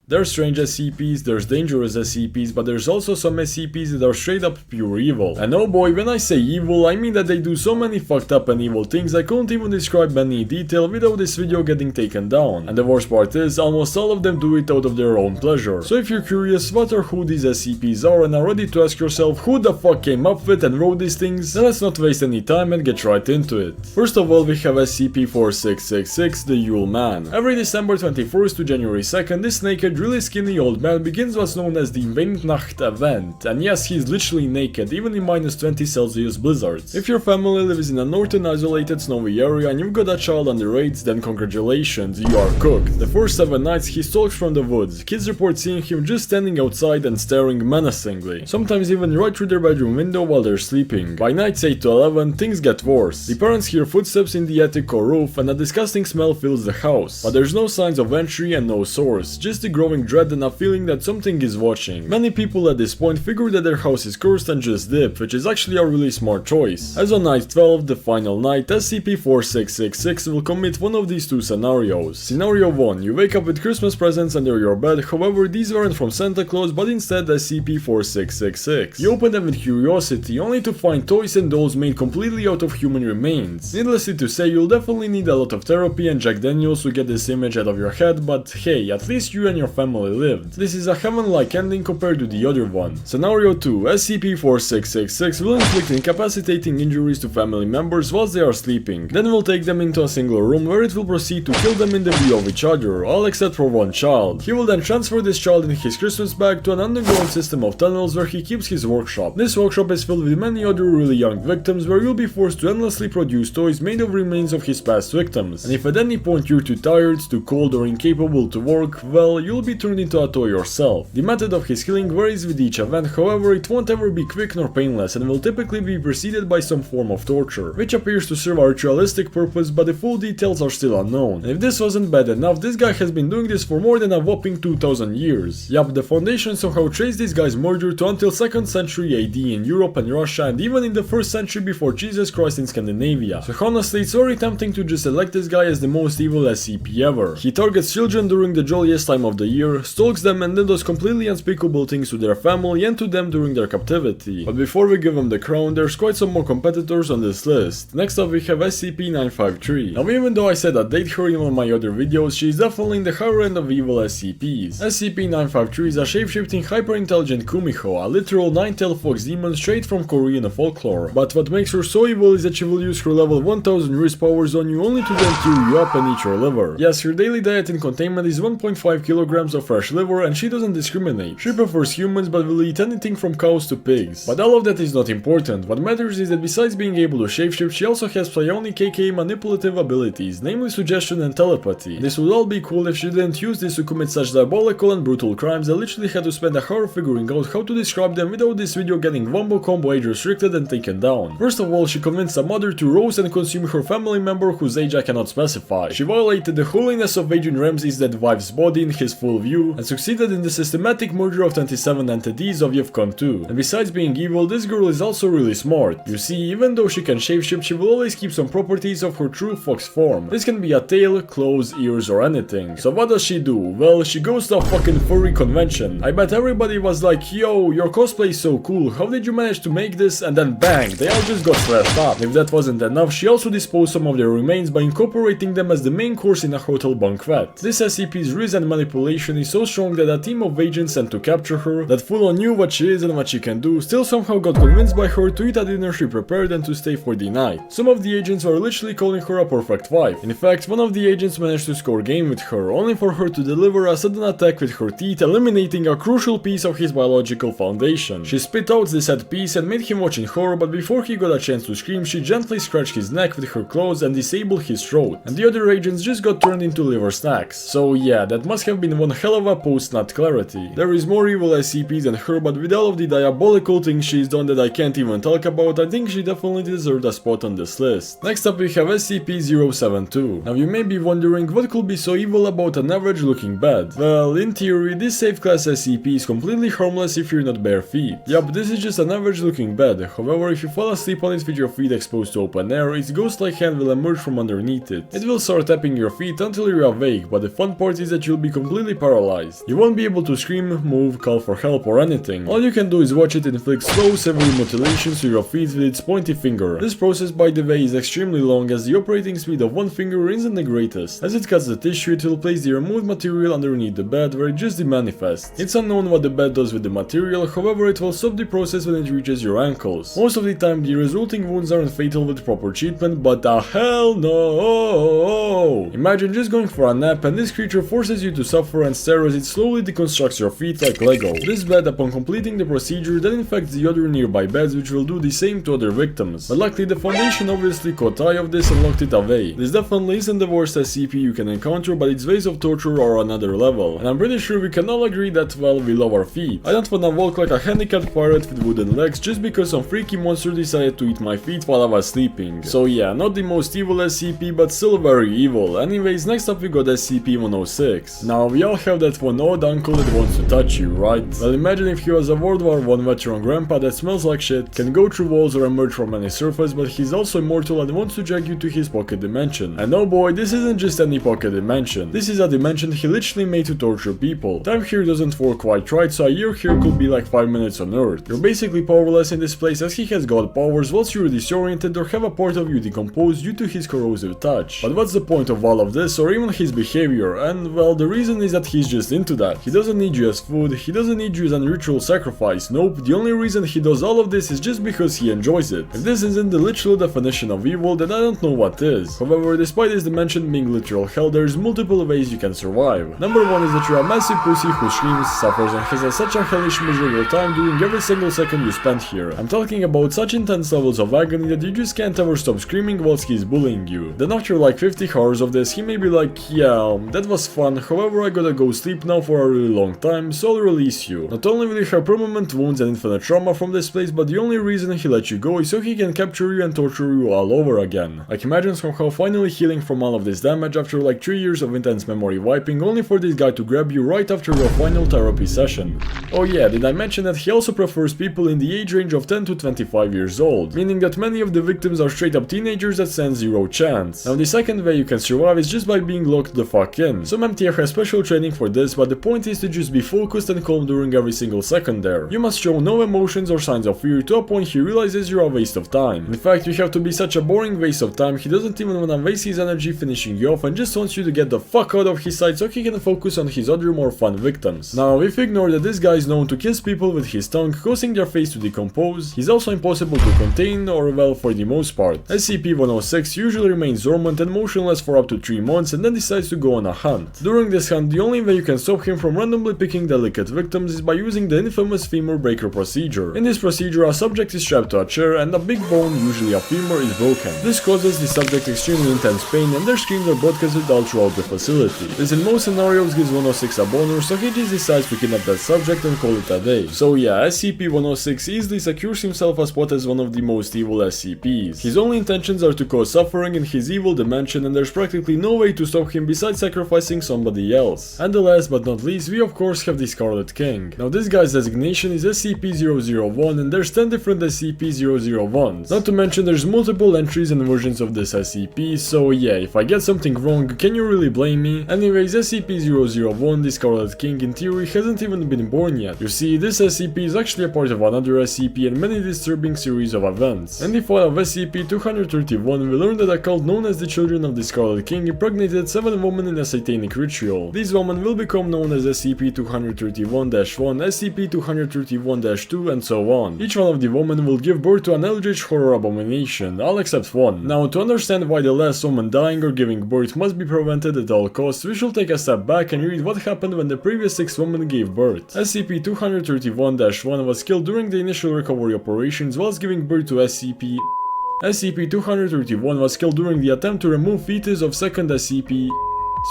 There's strange SCPs, there's dangerous SCPs, but there's also some SCPs that are straight up pure evil. And oh boy, when I say evil, I mean that they do so many fucked up and evil things I couldn't even describe any detail without this video getting taken down. And the worst part is, almost all of them do it out of their own pleasure. So if you're curious what or who these SCPs are and are ready to ask yourself who the fuck came up with and wrote these things, then let's not waste any time and get right into it. First of all, we have SCP-4666, the Yule Man. Every December 21st to January 2nd, this naked, really skinny old man begins what's known as the Weihnacht event, and yes, he's literally naked, even in -20°C blizzards. If your family lives in a northern isolated snowy area and you've got a child under 8, then congratulations, you are cooked. The first 7 nights he stalks from the woods. Kids report seeing him just standing outside and staring menacingly, sometimes even right through their bedroom window while they're sleeping. By nights 8 to 11, things get worse. The parents hear footsteps in the attic or roof and a disgusting smell fills the house, but there's no signs of entry and no source, just the growing dread and a feeling that something is watching. Many people at this point figure that their house is cursed and just dip, which is actually a really smart choice. As on night 12, the final night, SCP-4666 will commit one of these two scenarios. Scenario 1, you wake up with Christmas presents under your bed, however these weren't from Santa Claus but instead SCP-4666. You open them with curiosity, only to find toys and dolls made completely out of human remains. Needlessly to say, you'll definitely need a lot of therapy and Jack Daniels to get this image out of your head, but hey, at least you and your family lived. This is a heaven-like ending compared to the other one. Scenario 2, SCP-4666 will inflict incapacitating injuries to family members whilst they are sleeping. Then we'll take them into a single room where it will proceed to kill them in the view of each other, all except for one child. He will then transfer this child in his Christmas bag to an underground system of tunnels where he keeps his workshop. This workshop is filled with many other really young victims where you'll be forced to endlessly produce toys made of remains of his past victims. And if at any point you're too tired, too cold or incapable to work, well, you'll be turned into a toy yourself. The method of his killing varies with each event, however it won't ever be quick nor painless and will typically be preceded by some form of torture, which appears to serve a ritualistic purpose but the full details are still unknown. And if this wasn't bad enough, this guy has been doing this for more than a whopping 2000 years. Yup, the Foundation somehow traced this guy's murder to until 2nd century AD in Europe and Russia and even in the 1st century before Jesus Christ in Scandinavia. So honestly, it's very tempting to just select this guy as the most evil SCP ever. He targets children during the jolliest time of the year, stalks them and then does completely unspeakable things to their family and to them during their captivity. But before we give him the crown, there's quite some more competitors on this list. Next up we have SCP-953. Now even though I said I'd date her in one of my other videos, she's definitely in the higher end of evil SCPs. SCP-953 is a shape-shifting hyper-intelligent kumiho, a literal 9-tailed fox demon straight from Korean folklore. But what makes her so evil is that she will use her level 1000 wrist powers on you only to then tear you up and eat your liver. Yes, her daily diet in containment is 1.5 kilograms of fresh liver and she doesn't discriminate. She prefers humans but will eat anything from cows to pigs. But all of that is not important. What matters is that besides being able to shapeshift, she also has psionic aka manipulative abilities, namely suggestion and telepathy. This would all be cool if she didn't use this to commit such diabolical and brutal crimes that literally had to spend a hour figuring out how to describe them without this video getting wombo combo age restricted and taken down. First of all, she convinced a mother to roast and consume her family member whose age I cannot specify. She violated the holiness of Adrian Ramsey's dead wife's body in his full view and succeeded in the systematic murder of 27 entities of Yevcon 2. And besides being evil, this girl is also really smart. You see, even though she can shapeshift, she will always keep some properties of her true fox form. This can be a tail, claws, ears or anything. So what does she do? Well, she goes to a fucking furry convention. I bet everybody was like, yo, your cosplay is so cool, how did you manage to make this? And then bang, they all just got slashed up. If that wasn't enough, she also disposed some of their remains by incorporating them as the main course in a hotel banquet. This SCP's ruse and manipulation is so strong that a team of agents sent to capture her, that full on knew what she is and what she can do, still somehow got convinced by her to eat a dinner she prepared and to stay for the night. Some of the agents were literally calling her a perfect wife. In fact, one of the agents managed to score game with her, only for her to deliver a sudden attack with her teeth, eliminating a crucial piece of his biological foundation. She spit out this head piece and made him watch in horror, but before he got a chance to scream, she gently scratched his neck with her claws and disabled his throat, and the other agents just got turned into liver snacks. So yeah, that must have been one hell of a post-nut clarity. There is more evil SCPs than her, but with all of the diabolical things she's done that I can't even talk about, I think she definitely deserved a spot on this list. Next up we have SCP-072. Now you may be wondering what could be so evil about an average looking bed. Well, in theory, this safe class SCP is completely harmless if you're not bare feet. Yup, this is just an average looking bed, however if you fall asleep on it with your feet exposed to open air, its ghost-like hand will emerge from underneath it. It will start tapping your feet until you're awake, but the fun part is that you'll be completely paralyzed. You won't be able to scream, move, call for help or anything. All you can do is watch it inflict slow, severe mutilations to your feet with its pointy finger. This process, by the way, is extremely long, as the operating speed of one finger isn't the greatest. As it cuts the tissue, it will place the removed material underneath the bed, where it just demanifests. It's unknown what the bed does with the material, however it will stop the process when it reaches your ankles. Most of the time the resulting wounds aren't fatal with proper treatment, but hell no! Imagine just going for a nap and this creature forces you to suffer and stare as it slowly deconstructs your feet like Lego. This bed, upon completing the procedure, then infects the other nearby beds, which will do the same to other victims. But luckily the Foundation obviously caught eye of this and locked it away. This definitely isn't the worst SCP you can encounter, but its ways of torture are another level. And I'm pretty sure we can all agree that, well, we love our feet. I don't wanna walk like a handicapped pirate with wooden legs just because some freaky monster decided to eat my feet while I was sleeping. So yeah, not the most evil SCP, but still very evil. Anyways, next up we got SCP-106. Now, we all have that one old uncle that wants to touch you, right? Well, imagine if he was a World War I veteran grandpa that smells like shit, can go through walls or emerge from any surface, but he's also immortal and wants to drag you to his pocket dimension. And oh boy, this isn't just any pocket dimension. This is a dimension he literally made to torture people. Time here doesn't work quite right, so a year here could be like 5 minutes on Earth. You're basically powerless in this place as he has god powers whilst you're disoriented or have a part of you decomposed due to his corrosive touch. But what's the point of all of this, or even his behavior? And well, the reason is that he's just into that. He doesn't need you as food, he doesn't need you as a ritual sacrifice. Nope, the only reason he does all of this is just because he enjoys it. If this isn't the literal definition of evil, then I don't know what is. However, despite this dimension being literal hell, there's multiple ways you can survive. Number one is that you're a massive pussy who screams, suffers and has such a hellish miserable time during every single second you spend here. I'm talking about such intense levels of agony that you just can't ever stop screaming whilst he's bullying you. Then after like 50 hours of this, he may be like, yeah, that was fun, however I gotta go sleep now for a really long time, so I'll release you. Not only will you have permanent wounds and infinite trauma from this place, but the only reason he let you go is so he can capture you and torture you all over again. Like, imagine somehow finally healing from all of this damage after like 3 years of intense memory wiping, only for this guy to grab you right after your final therapy session. Oh yeah, did I mention that he also prefers people in the age range of 10 to 25 years old, meaning that many of the victims are straight up teenagers that stand zero chance. Now the second way you can survive is just by being locked the fuck in. Some MTF has special training for this, but the point is to just be focused and calm during every single second there. You must show no emotions or signs of fear to a point he realizes you're a waste of time. In fact, you have to be such a boring waste of time, he doesn't even wanna waste his energy finishing you off and just wants you to get the fuck out of his sight so he can focus on his other more fun victims. Now, if you ignore that this guy is known to kiss people with his tongue, causing their face to decompose, he's also impossible to contain, or well, for the most part. SCP-106 usually remains dormant and motionless for up to 3 months and then decides to go on a hunt. During this hunt, the only way you can stop him from randomly picking delicate victims is by using the infamous femur breaker procedure. In this procedure, a subject is strapped to a chair and a big bone, usually a femur, is broken. This causes the subject extremely intense pain and their screams are broadcasted all throughout the facility. This in most scenarios gives 106 a boner, so he just decides to kidnap that subject and call it a day. So yeah, SCP-106 easily secures himself a spot as one of the most evil SCPs. His only intentions are to cause suffering in his evil dimension and there's practically no way to stop him besides sacrificing somebody else. And the last but not least, we of course have the Scarlet King. Now this guy's designation is SCP-001 and there's 10 different SCP-001s. Not to mention there's multiple entries and versions of this SCP, so yeah, if I get something wrong, can you really blame me? Anyways, SCP-001, the Scarlet King, in theory hasn't even been born yet. You see, this SCP is actually a part of another SCP and many disturbing series of events. In the file of SCP-231, we learned that a cult known as the Children of the Scarlet King impregnated 7 women in a satanic ritual. These women will become known as SCP-231-1, SCP-231-2, and so on. Each one of the women will give birth to an eldritch horror abomination, all except one. Now, to understand why the last woman dying or giving birth must be prevented at all costs, we shall take a step back and read what happened when the previous 6 women gave birth. SCP-231-1 was killed during the initial recovery operations whilst giving birth to SCP-231 was killed during the attempt to remove fetus of second SCP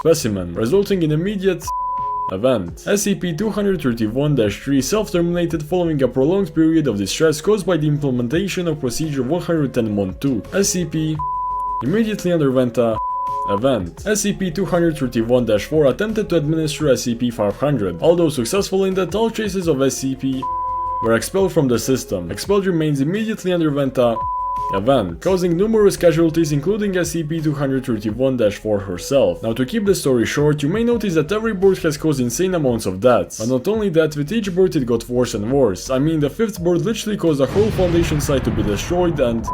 specimen, resulting in immediate event. SCP-231-3 self-terminated following a prolonged period of distress caused by the implementation of Procedure 110-2. SCP immediately underwent a event. SCP-231-4 attempted to administer SCP-500. Although successful in that, all traces of SCP were expelled from the system. Expelled remains immediately underwent a event, causing numerous casualties including SCP-231-4 herself. Now, to keep the story short, you may notice that every birth has caused insane amounts of deaths. But not only that, with each birth it got worse and worse. I mean, the 5th birth literally caused the whole Foundation site to be destroyed and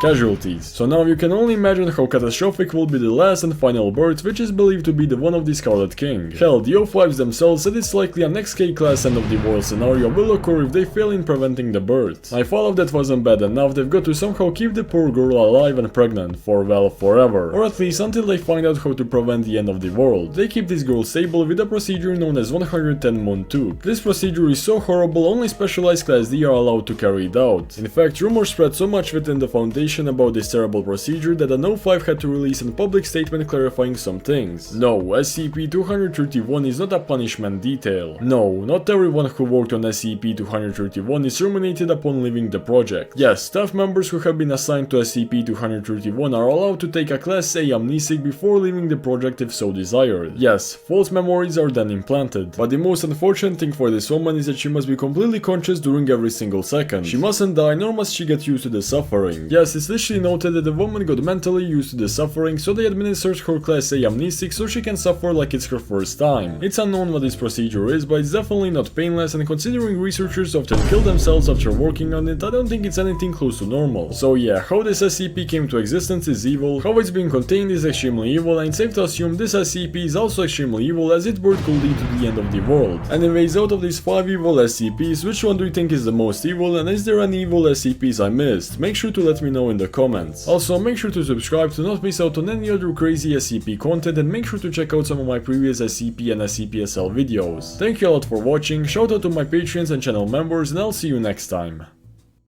casualties. So now you can only imagine how catastrophic will be the last and final birth, which is believed to be the one of the Scarlet King. Hell, the O5s themselves said it's likely an XK class end of the world scenario will occur if they fail in preventing the birth. I thought if that wasn't bad enough, they've got to somehow keep the poor girl alive and pregnant for, well, forever. Or at least until they find out how to prevent the end of the world. They keep this girl stable with a procedure known as 110 Montauk. This procedure is so horrible, only specialized class D are allowed to carry it out. In fact, rumors spread so much within the Foundation about this terrible procedure that an O5 had to release a public statement clarifying some things. No, SCP-231 is not a punishment detail. No, not everyone who worked on SCP-231 is terminated upon leaving the project. Yes, staff members who have been assigned to SCP-231 are allowed to take a Class A amnesic before leaving the project if so desired. Yes, false memories are then implanted. But the most unfortunate thing for this woman is that she must be completely conscious during every single second. She mustn't die, nor must she get used to the suffering. Yes, it's literally noted that the woman got mentally used to the suffering, so they administered her Class A amnesic so she can suffer like it's her first time. It's unknown what this procedure is, but it's definitely not painless, and considering researchers often kill themselves after working on it, I don't think it's anything close to normal. So yeah, how this SCP came to existence is evil, how it's being contained is extremely evil, and it's safe to assume this SCP is also extremely evil, as its birth could lead to the end of the world. Anyways, out of these 5 evil SCPs, which one do you think is the most evil, and is there any evil SCPs I missed? Make sure to let me know in the comments. Also, make sure to subscribe to not miss out on any other crazy SCP content, and make sure to check out some of my previous SCP and SCP SL videos. Thank you a lot for watching, shout out to my patrons and channel members, and I'll see you next time.